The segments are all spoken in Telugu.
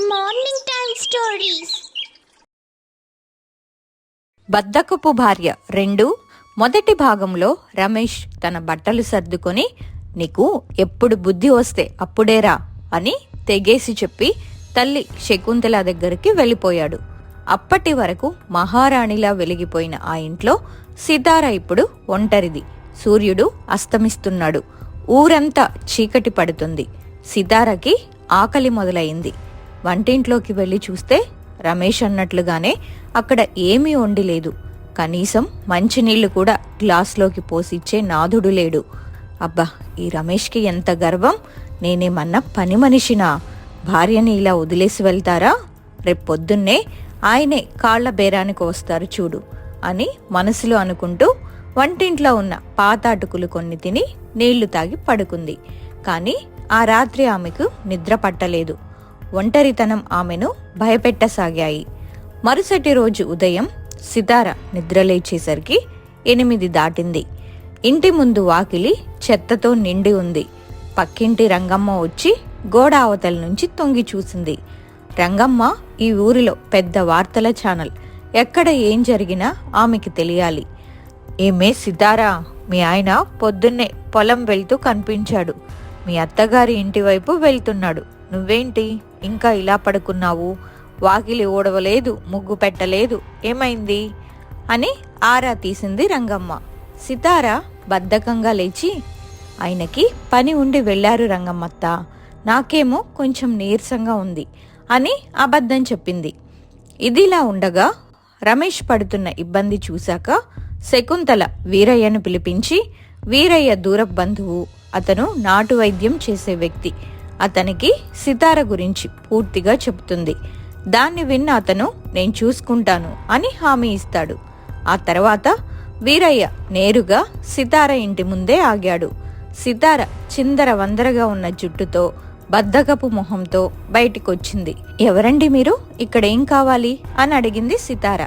Morning time stories. బద్దకపు భార్య 2 మొదటి భాగంలో రమేష్ తన బట్టలు సర్దుకొని నీకు ఎప్పుడు బుద్ధి వస్తే అప్పుడేరా అని తెగేసి చెప్పి తల్లి శకుంతల దగ్గరికి వెళ్ళిపోయాడు. అప్పటి వరకు మహారాణిలా వెలిగిపోయిన ఆ ఇంట్లో సితార ఇప్పుడు ఒంటరిది. సూర్యుడు అస్తమిస్తున్నాడు. ఊరంతా చీకటి పడుతుంది. సితారకి ఆకలి మొదలైంది. వంటింట్లోకి వెళ్ళి చూస్తే రమేష్ అన్నట్లుగానే అక్కడ ఏమీ వండి లేదు. కనీసం మంచినీళ్లు కూడా గ్లాస్లోకి పోసిచ్చే నాథుడు లేడు. అబ్బా, ఈ రమేష్కి ఎంత గర్వం! నేనేమన్నా పని మనిషినా? భార్యని ఇలా వదిలేసి వెళ్తారా? రేపొద్దున్నే ఆయనే కాళ్ల బేరానికి వస్తారు చూడు అని మనసులో అనుకుంటూ వంటింట్లో ఉన్న పాత అటుకులు కొన్ని తిని నీళ్లు తాగి పడుకుంది. కాని ఆ రాత్రి ఆమెకు నిద్ర పట్టలేదు. ఒంటరితనం ఆమెను భయపెట్టసాగాయి. మరుసటి రోజు ఉదయం సితార నిద్రలేచేసరికి 8 దాటింది. ఇంటి ముందు వాకిలి చెత్తతో నిండి ఉంది. పక్కింటి రంగమ్మ వచ్చి గోడ అవతల నుంచి తొంగి చూసింది. రంగమ్మ ఈ ఊరిలో పెద్ద వార్తల ఛానల్. ఎక్కడ ఏం జరిగినా ఆమెకి తెలియాలి. ఏమే సితారా, మీ ఆయన పొద్దున్నే పొలం వెళ్తూ కనిపించాడు. మీ అత్తగారి ఇంటి వైపు వెళ్తున్నాడు. నువ్వేంటి ఇంకా ఇలా పడుకున్నావు? వాకిలి ఓడవలేదు, ముగ్గు పెట్టలేదు, ఏమైంది అని ఆరా తీసింది రంగమ్మ. సితార బద్ధకంగా లేచి ఆయనకి పని ఉండి వెళ్లారు రంగమ్మత్త, నాకేమో కొంచెం నీరసంగా ఉంది అని అబద్ధం చెప్పింది. ఇదిలా ఉండగా రమేష్ పడుతున్న ఇబ్బంది చూశాక శకుంతల వీరయ్యను పిలిపించి, వీరయ్య దూరపు బంధువు, అతను నాటు వైద్యం చేసే వ్యక్తి, అతనికి సితార గురించి పూర్తిగా చెబుతుంది. దాన్ని విన్న అతను నేను చూసుకుంటాను అని హామీ ఇస్తాడు. ఆ తర్వాత వీరయ్య నేరుగా సితార ఇంటి ముందే ఆగాడు. సితార చిందర వందరగా ఉన్న జుట్టుతో బద్దకపు మొహంతో బయటికొచ్చింది. ఎవరండి మీరు? ఇక్కడేం కావాలి అని అడిగింది సితార.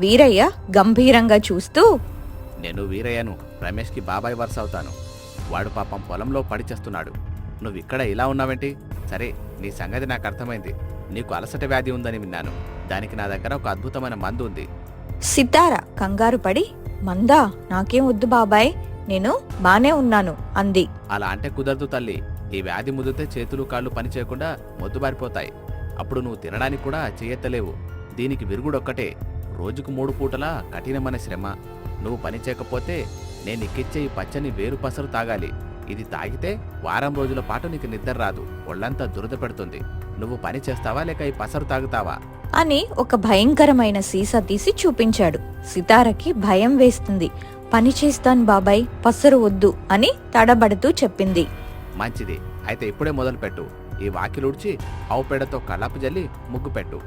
వీరయ్య గంభీరంగా చూస్తూ, నేను వీరయ్యను, రమేష్కి బాబాయ్ వరుస అవుతాను. వాడు పాపం పొలంలో పడిచేస్తున్నాడు. నువ్విక్కడ ఇలా ఉన్నావేంటి? సరే, నీ సంగతి నాకు అర్థమైంది. నీకు అలసట వ్యాధి ఉందని విన్నాను. దానికి నా దగ్గర ఒక అద్భుతమైన మందు ఉంది. సితార కంగారు పడి, మందా? నాకేం వద్దు బాబాయ్, నేను బానే ఉన్నాను అంది. అలా అంటే కుదరదు తల్లి. ఈ వ్యాధి ముదిరితే చేతులు కాళ్ళు పని చేయకుండా మొద్దుబారిపోతాయి. అప్పుడు నువ్వు తినడానికి కూడా చేయెత్తలేవు. దీనికి విరుగుడొక్కటే. రోజుకు 3 పూటలా కఠినమైన శ్రమ. నువ్వు పని చేయకపోతే నేను ఇక్కిచ్చే ఈ పచ్చని వేరు పసరు తాగాలి. ఇది తాగితే వారం రోజుల పాటు నీకు నిద్ర రాదు, ఒళ్ళంతా దురద పెడుతుంది. నువ్వు పని చేస్తావా లేక ఈ పసరు తాగుతావా అని ఒక భయంకరమైన సీసా తీసి చూపించాడు. సితారకి భయం వేస్తుంది. పని చేస్తాను బాబాయ్, పసరు వద్దు అని తడబడుతూ చెప్పింది. మంచిది, అయితే ఇప్పుడే మొదలు పెట్టు. ఈ వాకిలుడ్చి ఆవు పేడతో కళ్ళాపు జల్లి ముగ్గు పెట్టు.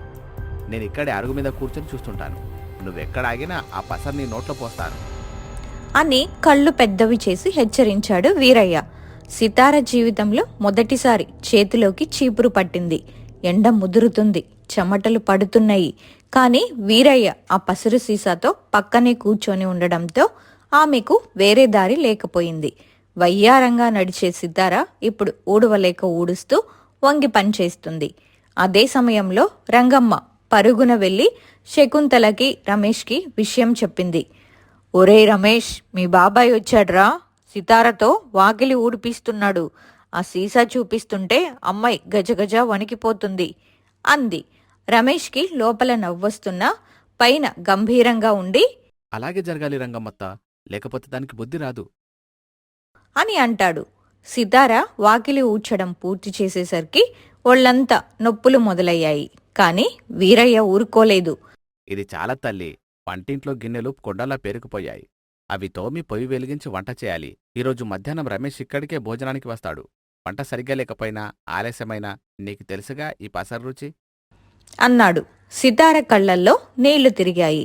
నేను ఇక్కడే అరుగు మీద కూర్చొని చూస్తుంటాను. నువ్వెక్కడ ఆగినా ఆ పసరు నీ నోట్లో పోస్తాను అని కళ్ళు పెద్దవి చేసి హెచ్చరించాడు వీరయ్య. సితార జీవితంలో మొదటిసారి చేతిలోకి చీపురు పట్టింది. ఎండ ముదురుతుంది, చెమటలు పడుతున్నాయి. కాని వీరయ్య ఆ పసరు సీసాతో పక్కనే కూర్చొని ఉండడంతో ఆమెకు వేరే దారి లేకపోయింది. వయ్యారంగా నడిచే సితార ఇప్పుడు ఊడవలేక ఊడుస్తూ వంగి పనిచేస్తుంది. అదే సమయంలో రంగమ్మ పరుగున వెళ్లి శకుంతలకి రమేష్కి విషయం చెప్పింది. ఒరే రమేష్, మీ బాబాయ్ వచ్చాడ్రా. సితారతో వాకిలి ఊడిపిస్తున్నాడు. ఆ సీసా చూపిస్తుంటే అమ్మాయి గజగజ వణికిపోతుంది అంది. రమేష్కి లోపల నవ్వొస్తున్నా పైన గంభీరంగా ఉండి, అలాగే జరగాలి రంగమ్మత్త, లేకపోతే దానికి బుద్ధి రాదు అని అంటాడు. సితార వాకిలి ఊడ్చడం పూర్తి చేసేసరికి ఒళ్లంతా నొప్పులు మొదలయ్యాయి. కాని వీరయ్య ఊరుకోలేదు. ఇది చాలా తల్లి. వంటింట్లో గిన్నెలు కొండలా పేరుకుపోయాయి. అవి తోమి పొయ్యి వెలిగించి వంట చేయాలి. ఈరోజు మధ్యాహ్నం రమేష్ ఇక్కడికే భోజనానికి వస్తాడు. వంట సరిగ్గా లేకపోయినా ఆలస్యమైనా నీకు తెలుసుగా ఈ పసరు రుచి అన్నాడు. సితార కళ్లల్లో నీళ్లు తిరిగాయి.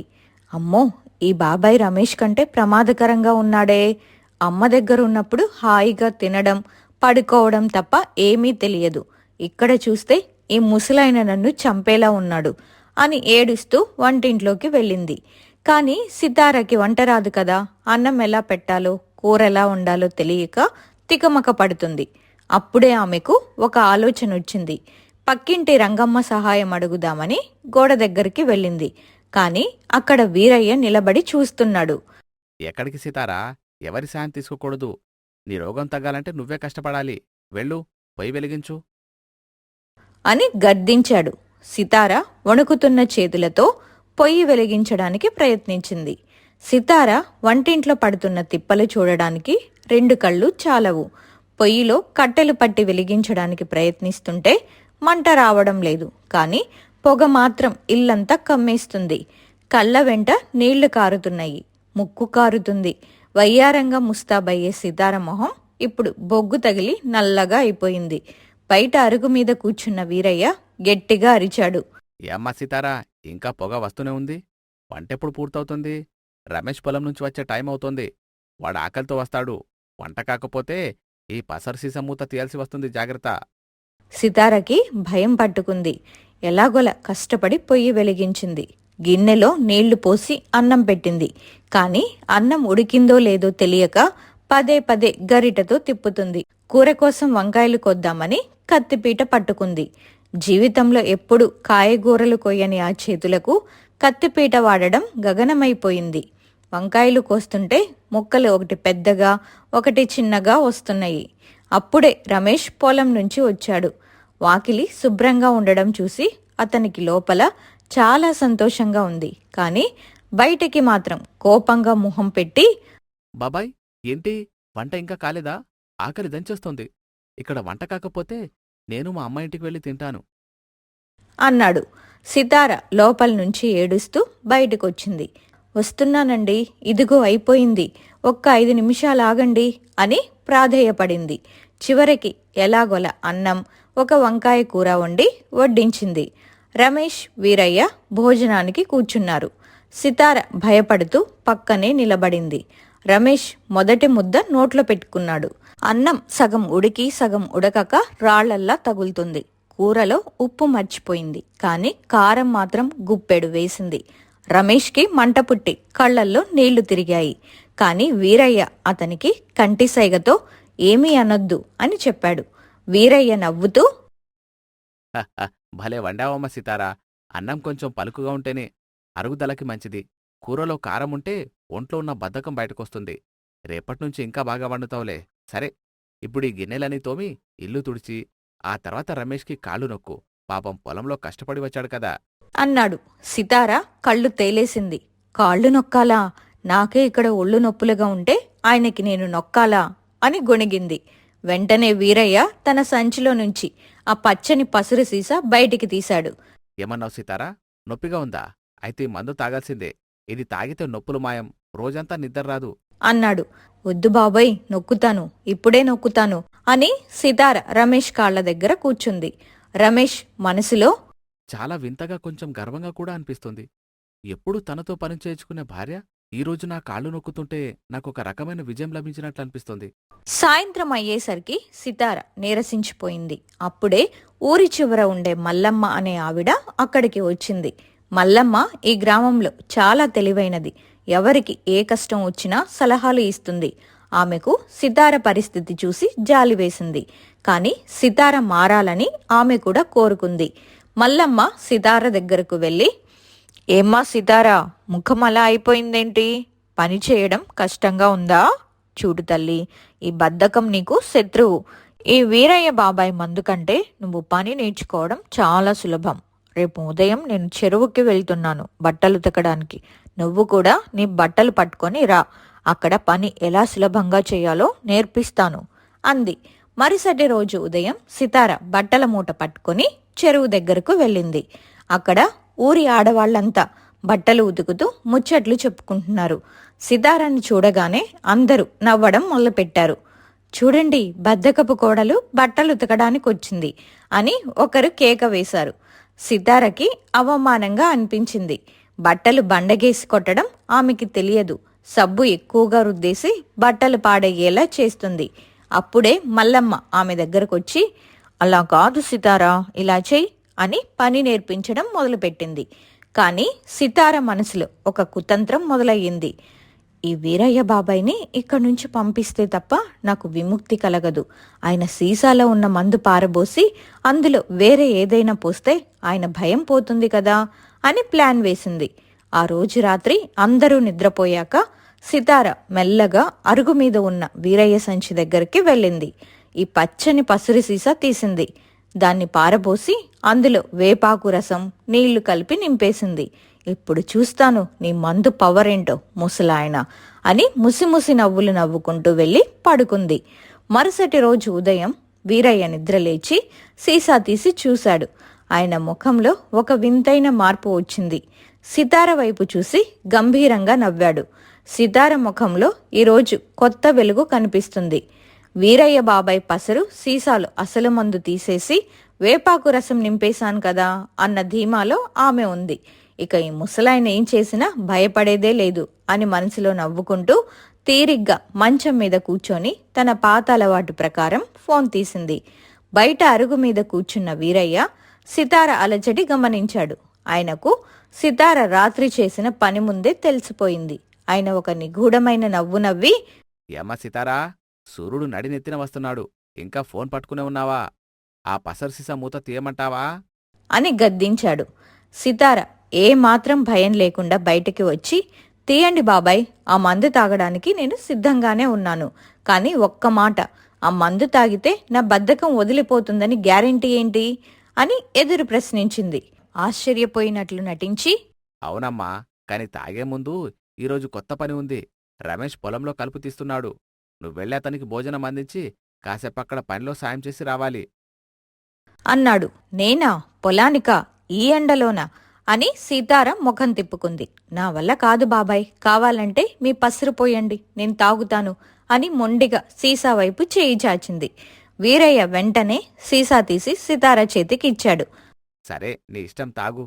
అమ్మో, ఈ బాబాయ్ రమేష్ కంటే ప్రమాదకరంగా ఉన్నాడే. అమ్మ దగ్గరున్నప్పుడు హాయిగా తినడం పడుకోవడం తప్ప ఏమీ తెలియదు. ఇక్కడ చూస్తే ఈ ముసలైన నన్ను చంపేలా ఉన్నాడు అని ఏడుస్తూ వంటింట్లోకి వెళ్ళింది. కాని సితారకి వంట రాదు కదా. అన్నం ఎలా పెట్టాలో కూర ఎలా వండాలో తెలియక తికమక పడుతుంది. అప్పుడే ఆమెకు ఒక ఆలోచన వచ్చింది. పక్కింటి రంగమ్మ సహాయం అడుగుదామని గోడ దగ్గరికి వెళ్ళింది. కాని అక్కడ వీరయ్య నిలబడి చూస్తున్నాడు. ఎక్కడికి సీతారా? ఎవరి సాయం తీసుకోకూడదు. నీ రోగం తగ్గాలంటే నువ్వే కష్టపడాలి. వెళ్ళు, పొయ్యి వెలిగించు అని గద్దించాడు. సితార వణుకుతున్న చేతులతో పొయ్యి వెలిగించడానికి ప్రయత్నించింది. సితార వంటింట్లో పడుతున్న తిప్పలు చూడడానికి 2 కళ్ళు చాలవు. పొయ్యిలో కట్టెలు పట్టి వెలిగించడానికి ప్రయత్నిస్తుంటే మంట రావడం లేదు. కాని పొగ మాత్రం ఇల్లంతా కమ్మేస్తుంది. కళ్ళ వెంట నీళ్లు కారుతున్నాయి. ముక్కు కారుతుంది. వయ్యారంగా ముస్తాబయ్యే సితార మొహం ఇప్పుడు బొగ్గు తగిలి నల్లగా అయిపోయింది. బయట అరుగు మీద కూర్చున్న వీరయ్య గట్టిగా అరిచాడు. ఏమ్మా సీతారా, ఇంకా పొగ వస్తూనే ఉంది. వంటెప్పుడు పూర్తవుతుంది? రమేష్ పొలం నుంచి వచ్చే టైం అవుతోంది. వాడు ఆకలితో వస్తాడు. వంట కాకపోతే ఈ పసరు సీసా మూత తీయాల్సి వస్తుంది. జాగ్రత్త. సితారకి భయం పట్టుకుంది. ఎలాగోలా కష్టపడి పొయ్యి వెలిగించింది. గిన్నెలో నీళ్లు పోసి అన్నం పెట్టింది. కాని అన్నం ఉడికిందో లేదో తెలియక పదే పదే గరిటతో తిప్పుతుంది. కూర కోసం వంకాయలు కొద్దామని కత్తిపీట పట్టుకుంది. జీవితంలో ఎప్పుడు కాయగూరలు కొయ్యని ఆ చేతులకు కత్తిపీట వాడడం గగనమైపోయింది. వంకాయలు కోస్తుంటే ముక్కలు ఒకటి పెద్దగా ఒకటి చిన్నగా వస్తున్నాయి. అప్పుడే రమేష్ పొలం నుంచి వచ్చాడు. వాకిలి శుభ్రంగా ఉండడం చూసి అతనికి లోపల చాలా సంతోషంగా ఉంది. కాని బయటికి మాత్రం కోపంగా మొహం పెట్టి, బాబాయ్, ఏంటి వంట ఇంకా కాలేదా? ఆకలి దంచేస్తోంది. ఇక్కడ వంట కాకపోతే నేను మా అమ్మ ఇంటికి వెళ్ళి తింటాను అన్నాడు. సితార లోపల నుంచి ఏడుస్తూ బయటకొచ్చింది. వస్తున్నానండి, ఇదిగో అయిపోయింది, ఒక్క 5 నిమిషాలు ఆగండి అని ప్రాధేయపడింది. చివరికి ఎలాగోలా అన్నం, ఒక వంకాయ కూర వండి వడ్డించింది. రమేష్, వీరయ్య భోజనానికి కూర్చున్నారు. సితార భయపడుతూ పక్కనే నిలబడింది. రమేష్ మొదటి ముద్ద నోట్లో పెట్టుకున్నాడు. అన్నం సగం ఉడికి సగం ఉడకక రాళ్లల్లా తగులుతుంది. కూరలో ఉప్పు మర్చిపోయింది. కాని కారం మాత్రం గుప్పెడు వేసింది. రమేష్కి మంట పుట్టి కళ్లల్లో నీళ్లు తిరిగాయి. కాని వీరయ్య అతనికి కంటి సైగతో ఏమీ అనొద్దు అని చెప్పాడు. వీరయ్య నవ్వుతూ, హహ, భలే వండావమ్మ సీతారా. అన్నం కొంచెం పలుకుగా ఉంటేనే అరుగుదలకి మంచిది. కూరలో కారముంటే ఒంట్లో ఉన్న బద్ధకం బయటకొస్తుంది. రేపట్నుంచి ఇంకా బాగా వండుతావులే. సరే, ఇప్పుడు ఈ గిన్నెలని తోమి ఇల్లు తుడిచి ఆ తర్వాత రమేష్కి కాళ్ళు నొక్కు. పాపం పొలంలో కష్టపడి వచ్చాడు కదా అన్నాడు. సితార కళ్ళు తేలేసింది. కాళ్ళు నొక్కాలా? నాకే ఇక్కడ ఒళ్ళు నొప్పులుగా ఉంటే ఆయనకి నేను నొక్కాలా అని గొణిగింది. వెంటనే వీరయ్య తన సంచిలో నుంచి ఆ పచ్చని పసురు సీసా బయటికి తీశాడు. ఏమన్నావు సీతారా? నొప్పిగా ఉందా? అయితే ఈ మందు తాగాల్సిందే. ఇది తాగితే నొప్పులు మాయం, రోజంతా నిద్రరాదు అన్నాడు. వద్దు బాబాయ్, నొక్కుతాను, ఇప్పుడే నొక్కుతాను అని సితార రమేష్ కాళ్ల దగ్గర కూర్చుంది. రమేష్ మనసులో, చాలా వింతగా, కొంచెం గర్వంగా కూడా అనిపిస్తుంది. ఎప్పుడు తనతో పని చేయించుకునే భార్య ఈరోజు నా కాళ్ళు నొక్కుతుంటే నాకొక రకమైన విజయం లభించినట్లు అనిపిస్తుంది. సాయంత్రం అయ్యేసరికి సితార నీరసించిపోయింది. అప్పుడే ఊరి చివర ఉండే మల్లమ్మ అనే ఆవిడ అక్కడికి వచ్చింది. మల్లమ్మ ఈ గ్రామంలో చాలా తెలివైనది. ఎవరికి ఏ కష్టం వచ్చినా సలహాలు ఇస్తుంది. ఆమెకు సితార పరిస్థితి చూసి జాలివేసింది. కాని సితార మారాలని ఆమె కూడా కోరుకుంది. మల్లమ్మ సితార దగ్గరకు వెళ్ళి, ఏమ్మా సితారా, ముఖం అలా అయిపోయిందేంటి? పని చేయడం కష్టంగా ఉందా? చూడు తల్లి, ఈ బద్ధకం నీకు శత్రువు. ఈ వీరయ్య బాబాయ్ మందు కంటే నువ్వు పని నేర్చుకోవడం చాలా సులభం. రేపు ఉదయం నేను చెరువుకి వెళ్తున్నాను బట్టలు ఉతకడానికి. నువ్వు కూడా నీ బట్టలు పట్టుకొని రా. అక్కడ పని ఎలా సులభంగా చేయాలో నేర్పిస్తాను అంది. మరుసటి రోజు ఉదయం సితార బట్టల మూట పట్టుకొని చెరువు దగ్గరకు వెళ్ళింది. అక్కడ ఊరి ఆడవాళ్లంతా బట్టలు ఉతుకుతూ ముచ్చట్లు చెప్పుకుంటున్నారు. సితారాన్ని చూడగానే అందరూ నవ్వడం మొదలుపెట్టారు. చూడండి, బద్ధకపు కోడలు బట్టలు ఉతకడానికి వచ్చింది అని ఒకరు కేక వేశారు. సితారకి అవమానంగా అనిపించింది. బట్టలు బండగేసి కొట్టడం ఆమెకి తెలియదు. సబ్బు ఎక్కువగా రుద్దేసి బట్టలు పాడయ్యేలా చేస్తుంది. అప్పుడే మల్లమ్మ ఆమె దగ్గరకొచ్చి, అలా కాదు సితారా, ఇలా చెయ్యి అని పని నేర్పించడం మొదలుపెట్టింది. కాని సితార మనసులో ఒక కుతంత్రం మొదలయ్యింది. ఈ వీరయ్య బాబాయ్ని ఇక్కడి నుంచి పంపిస్తే తప్ప నాకు విముక్తి కలగదు. ఆయన సీసాలో ఉన్న మందు పారబోసి అందులో వేరే ఏదైనా పోస్తే ఆయన భయం పోతుంది కదా అని ప్లాన్ వేసింది. ఆ రోజు రాత్రి అందరూ నిద్రపోయాక సితార మెల్లగా అరుగు మీద ఉన్న వీరయ్య సంచి దగ్గరికి వెళ్ళింది. ఈ పచ్చని పసురి సీసా తీసింది. దాన్ని పారబోసి అందులో వేపాకు రసం నీళ్లు కలిపి నింపేసింది. ఇప్పుడు చూస్తాను నీ మందు పవర్ ఏంటో ముసలాయన అని ముసిముసి నవ్వులు నవ్వుకుంటూ వెళ్ళి పడుకుంది. మరుసటి రోజు ఉదయం వీరయ్య నిద్రలేచి సీసా తీసి చూశాడు. ఆయన ముఖంలో ఒక వింతైన మార్పు వచ్చింది. సితార వైపు చూసి గంభీరంగా నవ్వాడు. సితార ముఖంలో ఈరోజు కొత్త వెలుగు కనిపిస్తుంది. వీరయ్య బాబాయ్ పసరు సీసాలు అసలు మందు తీసేసి వేపాకు రసం నింపేశాను కదా అన్న ధీమాలో ఆమె ఉంది. ఇక ఈ ముసలాయన ఏం చేసినా భయపడేదే లేదు అని మనసులో నవ్వుకుంటూ తీరిగ్గా మంచం మీద కూర్చొని తన పాత అలవాటు ప్రకారం ఫోన్ తీసింది. బయట అరుగు మీద కూర్చున్న వీరయ్య సితార అలజడి గమనించాడు. ఆయనకు సితార రాత్రి చేసిన పని ముందే తెలిసిపోయింది. ఆయన ఒక నిగూఢమైన నవ్వు నవ్వి, ఏమ్మా సితారా, సూర్యుడు నడినెత్తిన వస్తున్నాడు, ఇంకా ఫోన్ పట్టుకునే ఉన్నావా? ఆ పసరు సీసా మూత తీయమంటావా అని గద్దించాడు. సితార ఏమాత్రం భయం లేకుండా బయటికి వచ్చి, తీయండి బాబాయ్, ఆ మందు తాగడానికి నేను సిద్ధంగానే ఉన్నాను. కానీ ఒక్క మాట, ఆ మందు తాగితే నా బద్ధకం వదిలిపోతుందని గ్యారెంటీ ఏంటి అని ఎదురు ప్రశ్నించింది. ఆశ్చర్యపోయినట్లు నటించి, అవునమ్మా, కాని తాగే ముందు ఈరోజు కొత్త పని ఉంది. రమేష్ పొలంలో కలుపు తీస్తున్నాడు. నువ్వెళ్ళి అతనికి భోజనం అందించి కాసేపక్కడ పనిలో సాయం చేసి రావాలి అన్నాడు. నేనా? పొలానికా? ఈ ఎండలోనా అని సీతార ముఖం తిప్పుకుంది. నా వల్ల కాదు బాబాయ్, కావాలంటే మీ పసరు పోయండి, నేను తాగుతాను అని మొండిగా సీసా వైపు చేయి చాచింది. వీరయ్య వెంటనే సీసా తీసి సితార చేతికి ఇచ్చాడు. సరే, నీ ఇష్టం, తాగు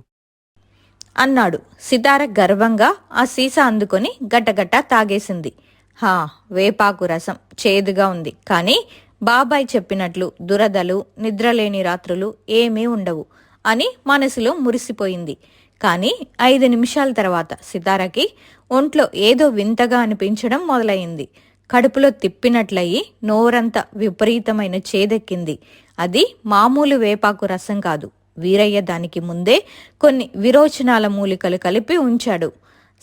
అన్నాడు. సితార గర్వంగా ఆ సీసా అందుకొని గటగటా తాగేసింది. హా, వేపాకు రసం చేదుగా ఉంది, కానీ బాబాయ్ చెప్పినట్లు దురదలు నిద్రలేని రాత్రులు ఏమీ ఉండవు అని మనసులో మురిసిపోయింది. కానీ 5 నిమిషాల తర్వాత సితారకి ఒంట్లో ఏదో వింతగా అనిపించడం మొదలయింది. కడుపులో తిప్పినట్లయి నోరంతా విపరీతమైన చేదెక్కింది. అది మామూలు వేపాకు రసం కాదు. వీరయ్య దానికి ముందే కొన్ని విరోచనాల మూలికలు కలిపి ఉంచాడు.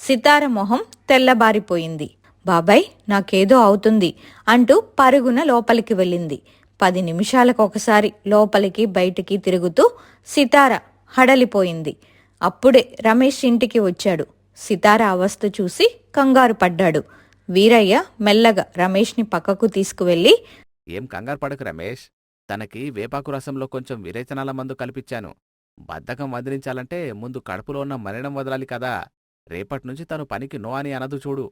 సితార మొహం తెల్లబారిపోయింది. బాబాయ్, నాకేదో అవుతుంది అంటూ పరుగున లోపలికి వెళ్ళింది. 10 నిమిషాలకొకసారి లోపలికి బయటికి తిరుగుతూ సితార హడలిపోయింది. అప్పుడే రమేష్ ఇంటికి వచ్చాడు. సితార అవస్థ చూసి కంగారు పడ్డాడు. వీరయ్య మెల్లగా రమేష్ని పక్కకు తీసుకువెళ్ళి, ఏం కంగారు పడకు రమేష్, తనకి వేపాకు రసంలో కొంచెం విరేచనాల మందు కల్పించాను. బద్ధకం వదిలించాలంటే ముందు కడుపులో ఉన్న మరణం వదలాలి కదా. రేపట్నుంచి తను పనికి నో అని అనదు చూడు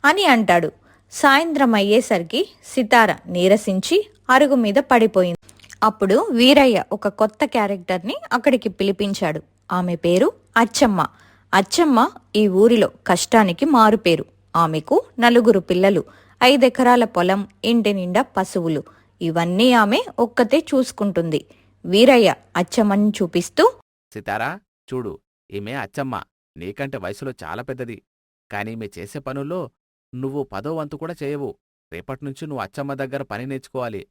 అని అంటాడు. సాయంత్రం అయ్యేసరికి సితార నీరసించి అరుగు మీద పడిపోయింది. అప్పుడు వీరయ్య ఒక కొత్త క్యారెక్టర్ని అక్కడికి పిలిపించాడు. ఆమె పేరు అచ్చమ్మ. అచ్చమ్మ ఈ ఊరిలో కష్టానికి మారుపేరు. ఆమెకు 4 పిల్లలు, 5 ఎకరాల పొలం, ఇంటి నిండా పశువులు. ఇవన్నీ ఆమె ఒక్కతే చూసుకుంటుంది. వీరయ్య అచ్చమ్మని చూపిస్తూ, సితారా, చూడు, ఈమె అచ్చమ్మ. నీకంటే వయసులో చాలా పెద్దది. కాని ఈమె చేసే పనుల్లో నువ్వు 10వ వంతు కూడా చేయవు. రేపట్నుంచి నువ్వు అచ్చమ్మ దగ్గర పని నేర్చుకోవాలి.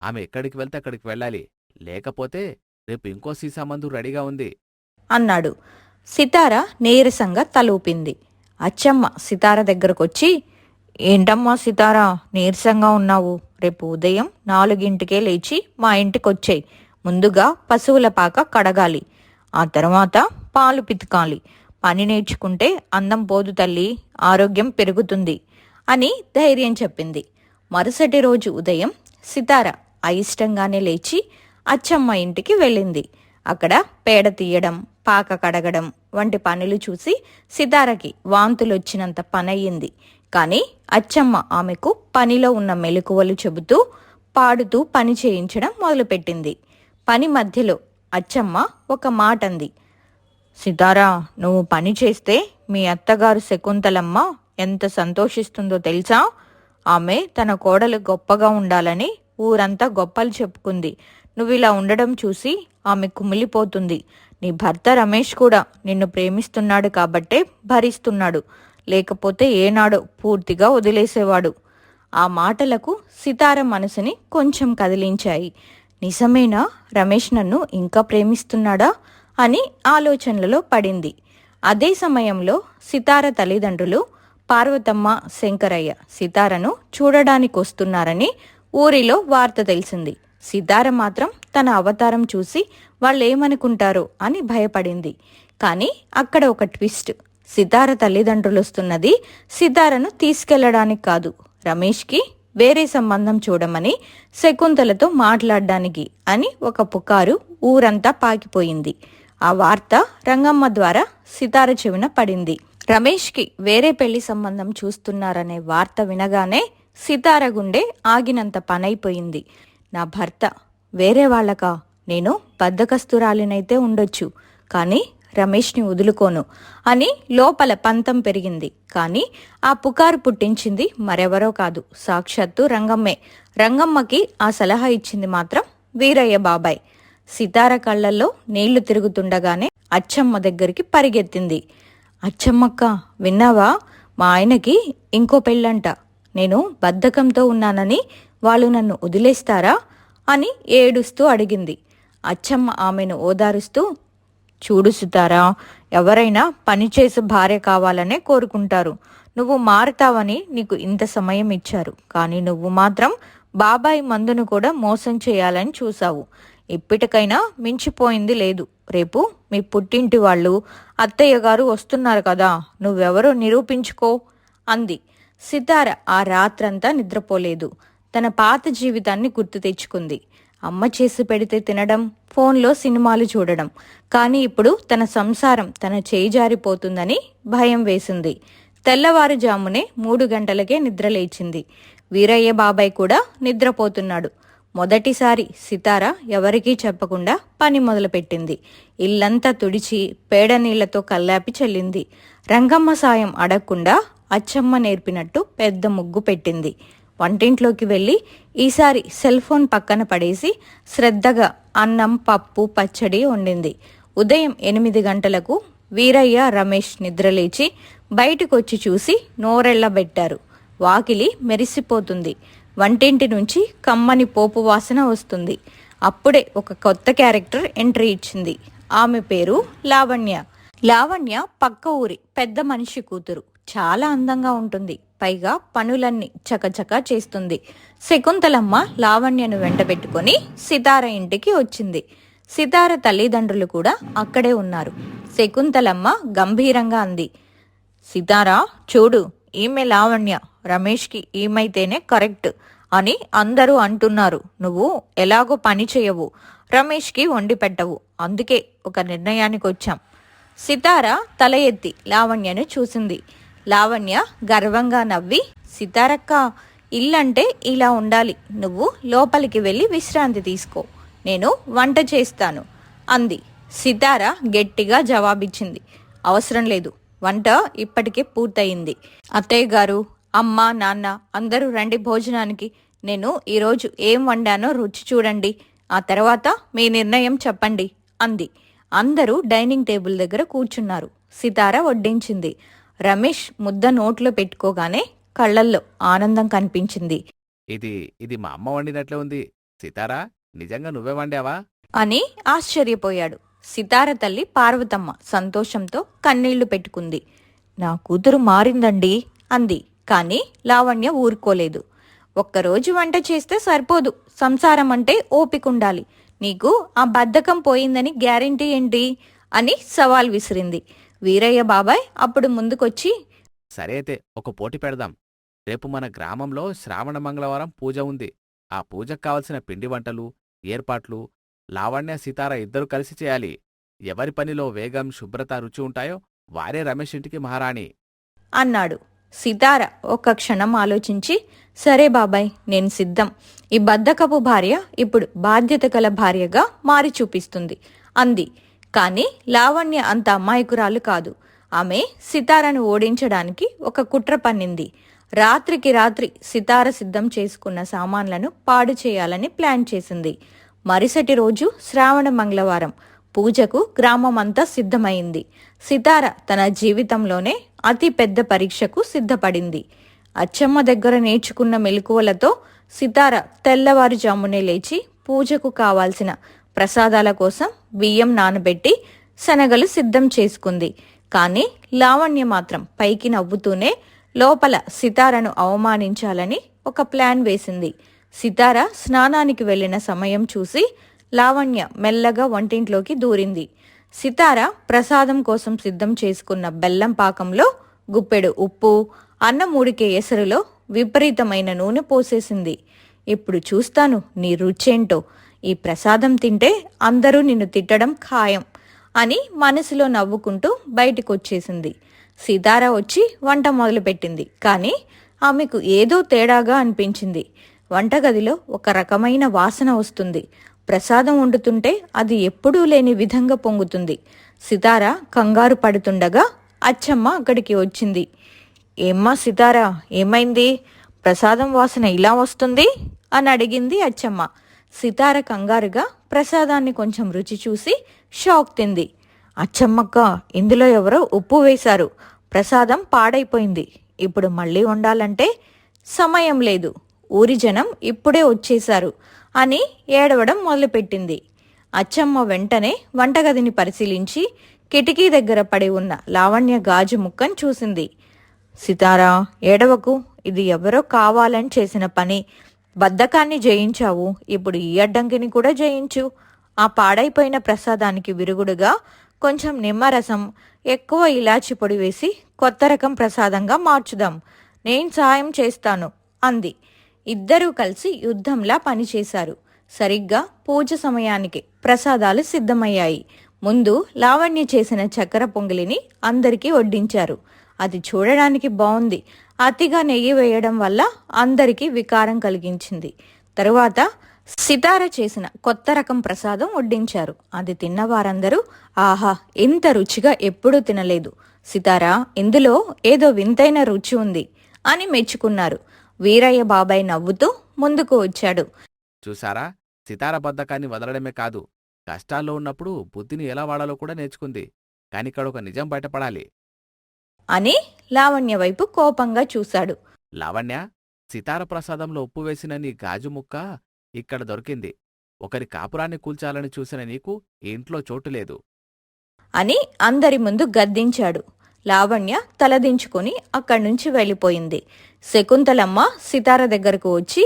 ఆమె ఎక్కడికి వెళ్తే అక్కడికి వెళ్ళాలి. లేకపోతే రేపు ఇంకో సీసా మందు రెడీగా ఉంది అన్నాడు. సితార నీరసంగా తలూపింది. అచ్చమ్మ సితార దగ్గరకొచ్చి, ఏంటమ్మా సితారా, నీరసంగా ఉన్నావు? రేపు ఉదయం 4ంటికే లేచి మా ఇంటికొచ్చేయి. ముందుగా పశువుల పాక కడగాలి, ఆ తర్వాత పాలు పితకాలి. పని నేర్చుకుంటే అందం పోదు తల్లి, ఆరోగ్యం పెరుగుతుంది అని ధైర్యం చెప్పింది. మరుసటి రోజు ఉదయం సితార అయిష్టంగానే లేచి అచ్చమ్మ ఇంటికి వెళ్ళింది. అక్కడ పేడ తీయడం, పాక కడగడం వంటి పనులు చూసి సితారకి వాంతులొచ్చినంత పనయ్యింది. కానీ అచ్చమ్మ ఆమెకు పనిలో ఉన్న మెలకువలు చెబుతూ పాడుతూ పని చేయించడం మొదలుపెట్టింది. పని మధ్యలో అచ్చమ్మ ఒక మాట అంది. సితారా, నువ్వు పని చేస్తే మీ అత్తగారు శకుంతలమ్మ ఎంత సంతోషిస్తుందో తెలుసా? ఆమె తన కోడలు గొప్పగా ఉండాలని ఊరంతా గొప్పలు చెప్పుకుంది. నువ్విలా ఉండడం చూసి ఆమె కుమిలిపోతుంది. నీ భర్త రమేష్ కూడా నిన్ను ప్రేమిస్తున్నాడు కాబట్టే భరిస్తున్నాడు. లేకపోతే ఏనాడో పూర్తిగా వదిలేసేవాడు. ఆ మాటలకు సితార మనసుని కొంచెం కదిలించాయి. నిజమేనా? రమేష్ నన్ను ఇంకా ప్రేమిస్తున్నాడా అని ఆలోచనలలో పడింది. అదే సమయంలో సితార తల్లిదండ్రులు పార్వతమ్మ, శంకరయ్య సితారను చూడడానికి వస్తున్నారని ఊరిలో వార్త తెలిసింది. సితార మాత్రం తన అవతారం చూసి వాళ్ళేమనుకుంటారో అని భయపడింది. కానీ అక్కడ ఒక ట్విస్ట్. సితార తల్లిదండ్రులు వస్తున్నది సితారను తీసుకెళ్లడానికి కాదు, రమేష్కి వేరే సంబంధం చూడమని, శకుంతలతో మాట్లాడడానికి అని ఒక పుకారు ఊరంతా పాకిపోయింది. ఆ వార్త రంగమ్మ ద్వారా సితార చెవిన పడింది. రమేష్కి వేరే పెళ్లి సంబంధం చూస్తున్నారనే వార్త వినగానే సితార గుండె ఆగినంత పనైపోయింది. నా భర్త వేరే వాళ్ళకా? నేను బద్ధకస్తురాలినైతే ఉండొచ్చు, కానీ రమేష్ని వదులుకోను అని లోపల పంతం పెరిగింది. కానీ ఆ పుకారు పుట్టించింది మరెవరో కాదు, సాక్షాత్తు రంగమ్మే. రంగమ్మకి ఆ సలహా ఇచ్చింది మాత్రం వీరయ్య బాబాయ్. సితార కళ్ళల్లో నీళ్లు తిరుగుతుండగానే అచ్చమ్మ దగ్గరికి పరిగెత్తింది. అచ్చమ్మక్క, విన్నావా? మా ఆయనకి ఇంకో పెళ్ళంట. నేను బద్ధకంతో ఉన్నానని వాళ్ళు నన్ను వదిలేస్తారా అని ఏడుస్తూ అడిగింది. అచ్చమ్మ ఆమెను ఓదారుస్తూ, చూడు సితారా, ఎవరైనా పనిచేసే భార్య కావాలనే కోరుకుంటారు. నువ్వు మారతావని నీకు ఇంత సమయం ఇచ్చారు, కానీ నువ్వు మాత్రం బాబాయ్ మందును కూడా మోసం చేయాలని చూసావు. ఇప్పటికైనా మించిపోయింది లేదు. రేపు మీ పుట్టింటి వాళ్ళు, అత్తయ్య గారు వస్తున్నారు కదా, నువ్వెవరో నిరూపించుకో అంది. సితార ఆ రాత్రంతా నిద్రపోలేదు. తన పాత జీవితాన్ని గుర్తు తెచ్చుకుంది. అమ్మ చేసి పెడితే తినడం, ఫోన్లో సినిమాలు చూడడం. కానీ ఇప్పుడు తన సంసారం తన చేయి జారిపోతుందని భయం వేసింది. తెల్లవారుజామునే 3 గంటలకే నిద్రలేచింది. వీరయ్య బాబాయ్ కూడా నిద్రపోతున్నాడు. మొదటిసారి సితార ఎవరికీ చెప్పకుండా పని మొదలుపెట్టింది. ఇల్లంతా తుడిచి పేడ నీళ్లతో కల్లాపి చల్లింది. రంగమ్మ సాయం అడగకుండా అచ్చమ్మ నేర్పినట్టు పెద్ద ముగ్గు పెట్టింది. వంటింట్లోకి వెళ్ళి ఈసారి సెల్ ఫోన్ పక్కన పడేసి శ్రద్ధగా అన్నం, పప్పు, పచ్చడి వండింది. ఉదయం 8 గంటలకు వీరయ్య, రమేష్ నిద్రలేచి బయటకొచ్చి చూసి నోరెళ్లబెట్టారు. వాకిలి మెరిసిపోతుంది. వంటింటి నుంచి కమ్మని పోపు వాసన వస్తుంది. అప్పుడే ఒక కొత్త క్యారెక్టర్ ఎంట్రీ ఇచ్చింది. ఆమె పేరు లావణ్య. లావణ్య పక్క ఊరి పెద్ద మనిషి కూతురు. చాలా అందంగా ఉంటుంది. పైగా పనులన్నీ చకచకా చేస్తుంది. శకుంతలమ్మ లావణ్యను వెంటబెట్టుకొని సితార ఇంటికి వచ్చింది. సితార తల్లిదండ్రులు కూడా అక్కడే ఉన్నారు. శకుంతలమ్మ గంభీరంగా అంది, సితారా, చూడు, ఈమె లావణ్య. రమేష్కి ఈమైతేనే కరెక్ట్ అని అందరూ అంటున్నారు. నువ్వు ఎలాగో పని చేయవు, రమేష్కి వండి పెట్టవు. అందుకే ఒక నిర్ణయానికి వచ్చాం. సితార తల ఎత్తి లావణ్యను చూసింది. లావణ్య గర్వంగా నవ్వి, సితారక్క, ఇల్లంటే ఇలా ఉండాలి. నువ్వు లోపలికి వెళ్ళి విశ్రాంతి తీసుకో, నేను వంట చేస్తాను అంది. సితార గట్టిగా జవాబిచ్చింది, అవసరం లేదు, వంట ఇప్పటికే పూర్తయింది. అత్తయ్య గారు, అమ్మ, నాన్న అందరూ రండి భోజనానికి. నేను ఈరోజు ఏం వండానో రుచి చూడండి, ఆ తర్వాత మీ నిర్ణయం చెప్పండి అంది. అందరూ డైనింగ్ టేబుల్ దగ్గర కూర్చున్నారు. సితార వడ్డించింది. రమేష్ ముద్ద నోట్లో పెట్టుకోగానే కళ్ళల్లో ఆనందం కనిపించింది. ఇది మా అమ్మ వండినట్లే ఉంది. సితారా, నిజంగా నువ్వే వండావా అని ఆశ్చర్యపోయాడు. సితార తల్లి పార్వతమ్మ సంతోషంతో కన్నీళ్లు పెట్టుకుంది. నా కూతురు మారిందండి అంది. కానీ లావణ్య ఊరుకోలేదు. ఒక్కరోజు వంట చేస్తే సరిపోదు, సంసారం అంటే ఓపికండాలి. నీకు ఆ బద్ధకం పోయిందని గ్యారెంటీ ఏంటి అని సవాల్ విసిరింది. వీరయ్య బాబాయ్ అప్పుడు ముందుకొచ్చి, సరే అయితే ఒక పోటీ పెడదాం. రేపు మన గ్రామంలో శ్రావణ మంగళవారం పూజ ఉంది. ఆ పూజకు కావలసిన పిండి వంటలు, ఏర్పాట్లు లావణ్య, సితార ఇద్దరు కలిసి చేయాలి. ఎవరి పనిలో వేగం, శుభ్రత, రుచి ఉంటాయో వారే రమేష్ ఇంటికి మహారాణి అన్నాడు. సితార ఒక్క క్షణం ఆలోచించి, సరే బాబాయ్, నేను సిద్ధం. ఈ బద్ధకపు భార్య ఇప్పుడు బాధ్యత గల భార్యగా మారి చూపిస్తుంది అంది. కాని లావణ్య అంత అమాయకురాలు కాదు. ఆమె సితారను ఓడించడానికి ఒక కుట్ర పన్నింది. రాత్రికి రాత్రి సితార సిద్ధం చేసుకున్న సామాన్లను పాడు చేయాలని ప్లాన్ చేసింది. మరుసటి రోజు శ్రావణ మంగళవారం. పూజకు గ్రామమంతా సిద్ధమైంది. సితార తన జీవితంలోనే అతి పెద్ద పరీక్షకు సిద్ధపడింది. అచ్చమ్మ దగ్గర నేర్చుకున్న మెలకువలతో సితార తెల్లవారుజామునే లేచి పూజకు కావాల్సిన ప్రసాదాల కోసం బియ్యం నానబెట్టి శనగలు సిద్ధం చేసుకుంది. కానీ లావణ్య మాత్రం పైకి నవ్వుతూనే లోపల సితారను అవమానించాలని ఒక ప్లాన్ వేసింది. సితార స్నానానికి వెళ్లిన సమయం చూసి లావణ్య మెల్లగా వంటింట్లోకి దూరింది. సితార ప్రసాదం కోసం సిద్ధం చేసుకున్న బెల్లం పాకంలో గుప్పెడు ఉప్పు, అన్నం ఉడికే ఎసరులో విపరీతమైన నూనె పోసేసింది. ఇప్పుడు చూస్తాను నీ రుచేంటో, ఈ ప్రసాదం తింటే అందరూ నిన్ను తిట్టడం ఖాయం అని మనసులో నవ్వుకుంటూ బయటికొచ్చేసింది. సితార వచ్చి వంట మొదలుపెట్టింది. కానీ ఆమెకు ఏదో తేడాగా అనిపించింది. వంటగదిలో ఒక రకమైన వాసన వస్తుంది. ప్రసాదం వండుతుంటే అది ఎప్పుడూ లేని విధంగా పొంగుతుంది. సితార కంగారు పడుతుండగా అచ్చమ్మ అక్కడికి వచ్చింది. ఏమ్మా సితార, ఏమైంది? ప్రసాదం వాసన ఇలా వస్తుంది అని అడిగింది అచ్చమ్మ. సితార కంగారుగా ప్రసాదాన్ని కొంచెం రుచి చూసి షాక్ తింది. అచ్చమ్మక్క, ఇందులో ఎవరో ఉప్పు వేశారు. ప్రసాదం పాడైపోయింది. ఇప్పుడు మళ్ళీ వండాలంటే సమయం లేదు. ఊరి జనం ఇప్పుడే వచ్చేశారు అని ఏడవడం మొదలుపెట్టింది. అచ్చమ్మ వెంటనే వంటగదిని పరిశీలించి కిటికీ దగ్గర పడి ఉన్న లావణ్య గాజు ముక్కను చూసింది. సితారా, ఏడవకు. ఇది ఎవరో కావాలని చేసిన పని. బద్ధకాన్ని జయించావు, ఇప్పుడు ఈ అడ్డంకిని కూడా జయించు. ఆ పాడైపోయిన ప్రసాదానికి విరుగుడుగా కొంచెం నిమ్మరసం, ఎక్కువ ఇలాచి పొడి వేసి కొత్త రకం ప్రసాదంగా మార్చుదాం. నేను సాయం చేస్తాను అంది. ఇద్దరూ కలిసి యుద్ధంలా పనిచేశారు. సరిగ్గా పూజ సమయానికి ప్రసాదాలు సిద్ధమయ్యాయి. ముందు లావణ్య చేసిన చక్కెర పొంగలిని అందరికీ వడ్డించారు. అది చూడడానికి బాగుంది. అతిగా నెయ్యి వేయడం వల్ల అందరికీ వికారం కలిగించింది. తరువాత సితార చేసిన కొత్త రకం ప్రసాదం వడ్డించారు. అది తిన్న వారందరూ ఆహా, ఇంత రుచిగా ఎప్పుడూ తినలేదు సితారా, ఇందులో ఏదో వింతైన రుచి ఉంది అని మెచ్చుకున్నారు. వీరయ్య బాబాయ్ నవ్వుతూ ముందుకు వచ్చాడు. చూసారా, సితార బద్ధకాన్ని వదలడమే కాదు, కష్టాల్లో ఉన్నప్పుడు బుద్ధిని ఎలా వాడాలో కూడా నేర్చుకుంది. కానీ ఇక్కడ ఒక నిజం బయటపడాలి అని లావణ్య వైపు కోపంగా చూశాడు. లావణ్య, సితార ప్రసాదంలో ఉప్పు వేసిన నీ గాజు ముక్క ఇక్కడ దొరికింది. ఒకరి కాపురాన్ని కూల్చాలని చూసిన నీకు ఈ ఇంట్లో చోటు లేదు అని అందరి ముందు గద్దించాడు. లావణ్య తలదించుకొని అక్కడ్నుంచి వెళ్ళిపోయింది. శకుంతలమ్మ సితార దగ్గరకు వచ్చి,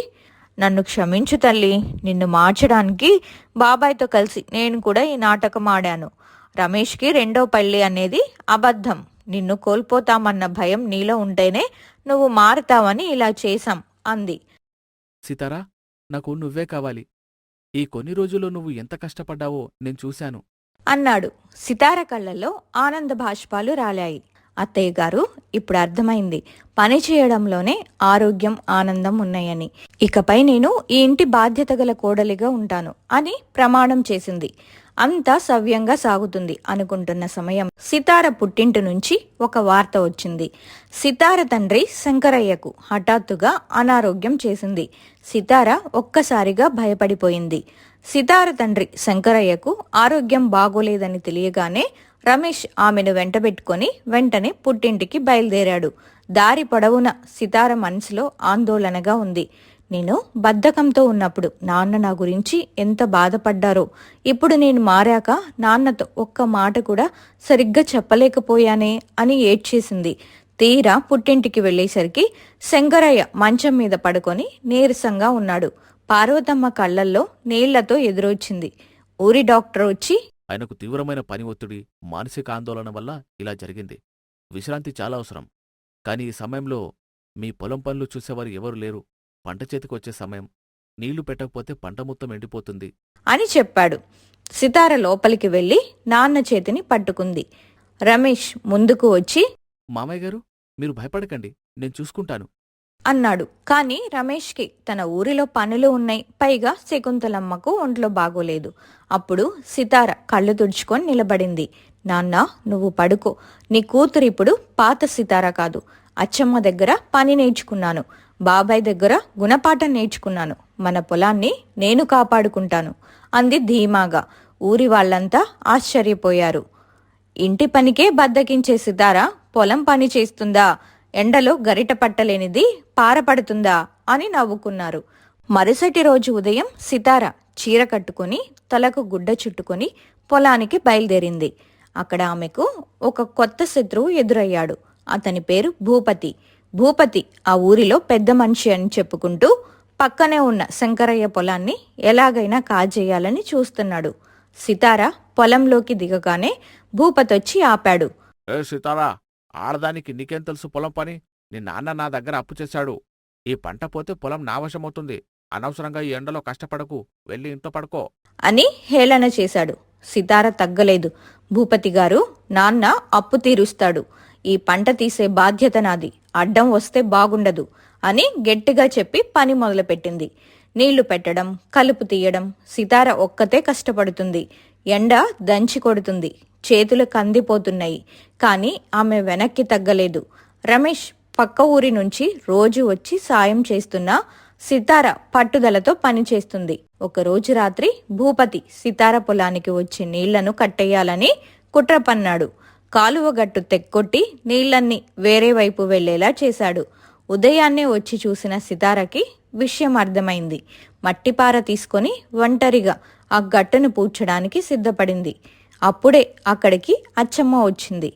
నన్ను క్షమించు తల్లి, నిన్ను మార్చడానికి బాబాయ్తో కలిసి నేను కూడా ఈ నాటకం ఆడాను. రమేష్కి రెండో పెళ్లి అనేది అబద్ధం. నిన్ను కోల్పోతామన్న భయం నీలో ఉంటేనే నువ్వు మారుతావని ఇలా చేశాం అంది. సితారా, నాకు నువ్వే కావాలి. ఈ కొన్ని రోజుల్లో నువ్వు ఎంత కష్టపడ్డావో నేను చూశాను అన్నాడు. సితార కళ్ళల్లో ఆనంద భాష్పాలు రాలాయి. అత్తయ్య గారు, ఇప్పుడు అర్థమైంది, పని చేయడంలోనే ఆరోగ్యం, ఆనందం ఉన్నాయని. ఇకపై నేను ఈ ఇంటి బాధ్యత గల కోడలిగా ఉంటాను అని ప్రమాణం చేసింది. అంతా సవ్యంగా సాగుతుంది అనుకుంటున్న సమయం సితార పుట్టింటి నుంచి ఒక వార్త వచ్చింది. సితార తండ్రి శంకరయ్యకు హఠాత్తుగా అనారోగ్యం చేసింది. సితార ఒక్కసారిగా భయపడిపోయింది. సితార తండ్రి శంకరయ్యకు ఆరోగ్యం బాగోలేదని తెలియగానే రమేష్ ఆమెను వెంటబెట్టుకొని వెంటనే పుట్టింటికి బయలుదేరాడు. దారి పొడవున సితార మనసులో ఆందోళనగా ఉంది. నేను బద్ధకంతో ఉన్నప్పుడు నాన్న నా గురించి ఎంత బాధపడ్డారో, ఇప్పుడు నేను మారాక నాన్నతో ఒక్క మాట కూడా సరిగ్గా చెప్పలేకపోయానే అని ఏడ్చేసింది. తీరా పుట్టింటికి వెళ్లేసరికి శంకరయ్య మంచం మీద పడుకొని నీరసంగా ఉన్నాడు. పార్వతమ్మ కళ్లల్లో నీళ్లతో ఎదురొచ్చింది. ఊరి డాక్టర్ వచ్చి, ఆయనకు తీవ్రమైన పని ఒత్తిడి, మానసిక ఆందోళన వల్ల ఇలా జరిగింది. విశ్రాంతి చాలా అవసరం. కానీ ఈ సమయంలో మీ పొలం పనులు చూసేవారు ఎవరు లేరు. పంట చేతికొచ్చే సమయం. నీళ్లు పెట్టకపోతే పంట మొత్తం ఎండిపోతుంది అని చెప్పాడు. సితార లోపలికి వెళ్లి నాన్న చేతిని పట్టుకుంది. రమేష్ ముందుకు వచ్చి, మామయ్య గారు, మీరు భయపడకండి, నేను చూసుకుంటాను అన్నాడు. కాని రమేష్కి తన ఊరిలో పనులు ఉన్నాయి. పైగా శకుంతలమ్మకు ఒంట్లో బాగోలేదు. అప్పుడు సితార కళ్ళు తుడుచుకొని నిలబడింది. నాన్న, నువ్వు పడుకో. నీ కూతురు ఇప్పుడు పాత సితార కాదు. అచ్చమ్మ దగ్గర పని నేర్చుకున్నాను, బాబాయ్ దగ్గర గుణపాఠం నేర్చుకున్నాను. మన పొలాన్ని నేను కాపాడుకుంటాను అంది ధీమాగా. ఊరి వాళ్ళంతా ఆశ్చర్యపోయారు. ఇంటి పనికే బద్దకించే సితార పొలం పని చేస్తుందా, ఎండలో గరిట పట్టలేనిది పారపడుతుందా అని నవ్వుకున్నారు. మరుసటి రోజు ఉదయం సితార చీర కట్టుకుని తలకు గుడ్డ చుట్టుకుని పొలానికి బయలుదేరింది. అక్కడ ఆమెకు ఒక కొత్త శత్రువు ఎదురయ్యాడు. అతని పేరు భూపతి. భూపతి ఆ ఊరిలో పెద్ద మనిషి అని చెప్పుకుంటూ పక్కనే ఉన్న శంకరయ్య పొలాన్ని ఎలాగైనా కాజేయాలని చూస్తున్నాడు. సితార పొలంలోకి దిగగానే భూపతొచ్చి ఆపాడు. ఏ సీతారా, ఆడదానికి నీకేం తెలుసు పొలం పని? నీ నాన్న నా దగ్గర అప్పు చేశాడు. ఈ పంట పోతే పొలం నా వశమవుతుంది. అనవసరంగా ఈ ఎండలో కష్టపడకు, వెళ్ళి ఇంట్లో పడుకో అని హేళన చేశాడు. సితార తగ్గలేదు. భూపతి గారు, నాన్న అప్పు తీరుస్తాడు. ఈ పంట తీసే బాధ్యత నాది. అడ్డం వస్తే బాగుండదు అని గట్టిగా చెప్పి పని మొదలుపెట్టింది. నీళ్లు పెట్టడం, కలుపు తీయడం సితార ఒక్కతే కష్టపడుతుంది. ఎండ దంచి కొడుతుంది. చేతులు కందిపోతున్నాయి. కాని ఆమె వెనక్కి తగ్గలేదు. రమేష్ పక్క ఊరి నుంచి రోజు వచ్చి సాయం చేస్తున్నా సితార పట్టుదలతో పనిచేస్తుంది. ఒకరోజు రాత్రి భూపతి సితార పొలానికి వచ్చి నీళ్లను కట్టేయాలని కుట్ర పన్నాడు. కాలువ గట్టు తెక్కొట్టి నీళ్లన్నీ వేరే వైపు వెళ్లేలా చేశాడు. ఉదయాన్నే వచ్చి చూసిన సితారకి విషయం అర్థమైంది. మట్టిపార తీసుకొని ఒంటరిగా ఆ గట్టును పూడ్చడానికి సిద్ధపడింది. అప్పుడే అక్కడికి అచ్చమ్మ వచ్చింది.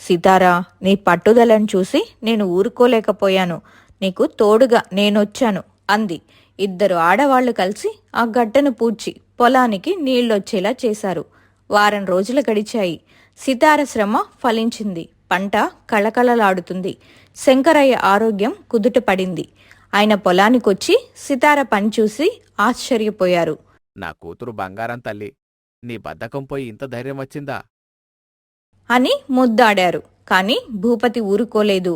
సితారా, నీ పట్టుదలను చూసి నేను ఊరుకోలేకపోయాను. నీకు తోడుగా నేనొచ్చాను అంది. ఇద్దరు ఆడవాళ్లు కలిసి ఆ గడ్డను పూడ్చి పొలానికి నీళ్లొచ్చేలా చేశారు. వారం రోజులు గడిచాయి. సితార శ్రమ ఫలించింది. పంట కళకళలాడుతుంది. శంకరయ్య ఆరోగ్యం కుదుట పడింది. ఆయన పొలానికొచ్చి సితార పని చూసి ఆశ్చర్యపోయారు. నా కూతురు బంగారం తల్లి, నీ బద్ధకం పోయి ఇంత ధైర్యం వచ్చిందా అని ముద్దాడారు. కాని భూపతి ఊరుకోలేదు.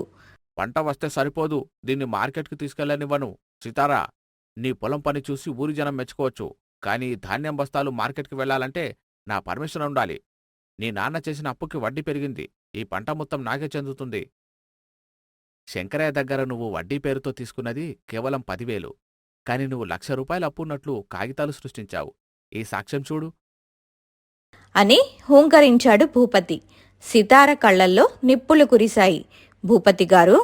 పంట వస్తే సరిపోదు, దీన్ని మార్కెట్కి తీసుకెళ్లనివ్వను. సీతారా, నీ పొలం పని చూసి ఊరి జనం మెచ్చుకోవచ్చు. కానీ ఈ ధాన్యం బస్తాలు మార్కెట్కి వెళ్లాలంటే నా పర్మిషన్ ఉండాలి. నీ నాన్న చేసిన అప్పుకి వడ్డీ పెరిగింది. ఈ పంట మొత్తం నాకే చెందుతుంది. శంకరయ్య దగ్గర నువ్వు వడ్డీ పేరుతో తీసుకున్నది కేవలం 10,000. కాని నువ్వు ₹1,00,000 అప్పున్నట్లు కాగితాలు సృష్టించావు. ఈ సాక్ష్యం చూడు అని హూంకరించాడు భూపతి. సితార కళ్లల్లో నిప్పులు కురిశాయి. భూపతి గారు,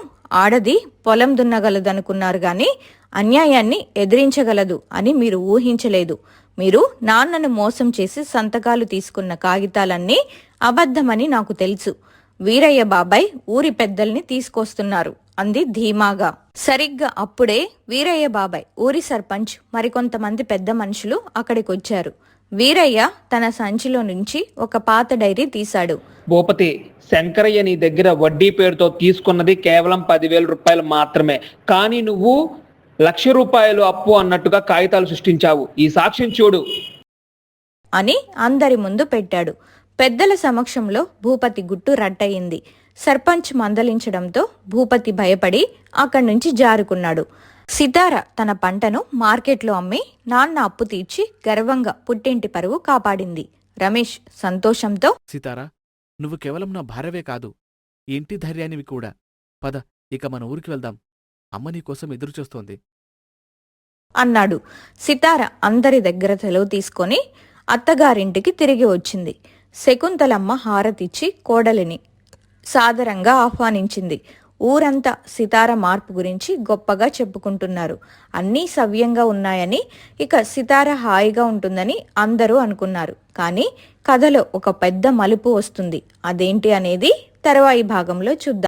ఆడది పొలం దున్నగలదనుకున్నారు గాని అన్యాయాన్ని ఎదిరించగలదు అని మీరు ఊహించలేదు. మీరు నాన్నను మోసం చేసి సంతకాలు తీసుకున్న కాగితాలన్నీ అబద్ధమని నాకు తెలుసు. వీరయ్య బాబాయ్ ఊరి పెద్దల్ని తీసుకొస్తున్నారు అంది ధీమాగా. సరిగ్గా అప్పుడే వీరయ్య బాబాయ్, ఊరి సర్పంచ్, మరికొంతమంది పెద్ద మనుషులు అక్కడికొచ్చారు. వీరయ్య తన సంచిలో నుంచి ఒక పాత డైరీ తీశాడు. భూపతి, శంకరయ్య నీ దగ్గర వడ్డీ పేరుతో తీసుకున్నది కేవలం ₹10,000 మాత్రమే. కానీ నువ్వు ₹1,00,000 అప్పు అన్నట్టుగా కాగితాలు సృష్టించావు. ఈ సాక్ష్యం చూడు అని అందరి ముందు పెట్టాడు. పెద్దల సమక్షంలో భూపతి గుట్టు రట్టయింది. సర్పంచ్ మందలించడంతో భూపతి భయపడి అక్కడి నుంచి జారుకున్నాడు. సితార తన పంటను మార్కెట్లో అమ్మి నాన్న అప్పు తీర్చి గర్వంగా పుట్టింటి పరువు కాపాడింది. రమేష్ సంతోషంతో, సీతారా, నువ్వు కేవలం నా భార్యవే కాదు, ఈ ఇంటి ధైర్యానివి కూడా. పద, ఇక మన ఊరికి వెళ్దాం. అమ్మ నీకోసం ఎదురుచూస్తోంది అన్నాడు. సితార అందరి దగ్గర సెలవు తీసుకొని అత్తగారింటికి తిరిగి వచ్చింది. శకుంతలమ్మ హారతిచ్చి కోడలిని సాదరంగా ఆహ్వానించింది. ఊరంతా సితార మార్పు గురించి గొప్పగా చెప్పుకుంటున్నారు. అన్నీ సవ్యంగా ఉన్నాయని, ఇక సితార హాయిగా ఉంటుందని అందరూ అనుకున్నారు. కానీ కథలో ఒక పెద్ద మలుపు వస్తుంది. అదేంటి అనేది తర్వాయి భాగంలో చూద్దాం.